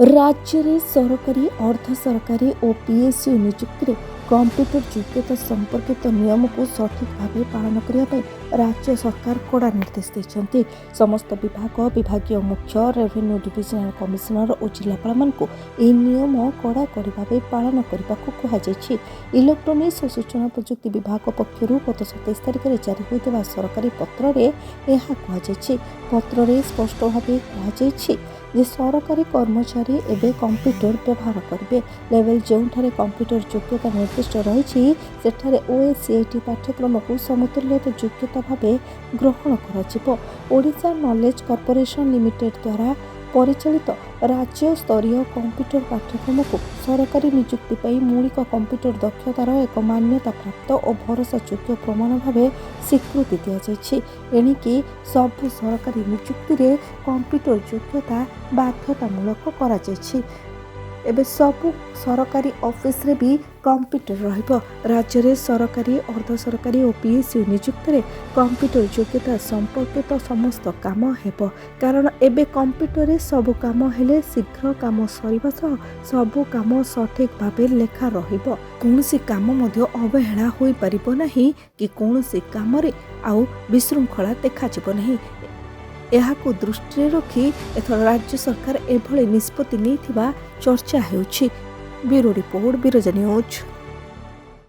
राज्य में सरकारी अर्ध सरकारी और पीएसयू नियुक्ति कंप्यूटर योग्यता संपर्कित नियम को सठिक भाव पालन करने राज्य सरकार कड़ा निर्देश देते। समस्त विभागीय मुख्य रेवेन्यू डिविजनल कमिशनर और जिलापाल मानक यह नियम कड़ाकड़ी भाव पालन करने को कहुई। इलेक्ट्रोनिक्स और सूचना प्रजुक्ति विभाग पक्षर गत 27 तारिख में जारी होता सरकारी पत्र में कहुई। पत्र में स्पष्ट भाव कहुई सरकारी कर्मचारी एवं कंप्यूटर व्यवहार करेंगे। लेवल जो कंप्यूटर योग्यता निर्दिष्ट रही ओएसीआईटी पाठ्यक्रम को समतुल्य योग्यता भाव ग्रहण कर नॉलेज कॉर्पोरेशन लिमिटेड द्वारा परिचालित राज्य स्तरीय कंप्यूटर पाठ्यक्रम को सरकारी नियुक्ति मौलिक कंप्यूटर दक्षतार एक मान्यता प्राप्त और भरोसायोग्य प्रमाण भाव स्वीकृति दि जाएगी। एणिकी सबु सरकारी नियुक्ति रे कंप्यूटर योग्यता बाध्यतामूलक करा जाएगी। एबे सबु सरकारी ऑफिस रे भी कंप्यूटर रहिबो। राज्य रे सरकारी अर्ध सरकारी और पीएसयू नियुक्ति रे कंप्यूटर योग्यता संपर्कित समस्त काम हेबो। कारण एबे कंप्यूटर रे सबु काम हेले शीघ्र काम सरिबा सह सबु काम सठिक भाबे लेखा रहिबो। कोनोसी काम मध्य अवहेला होई परिबो नाही कि कोनोसी काम रे आउ विशृंखला देखा जिबो नाही। एहाको दृष्टि रखी एथर राज्य सरकार एभली निष्पत्ति नहीं चर्चा हेउछि। Bureau report, Biraja news.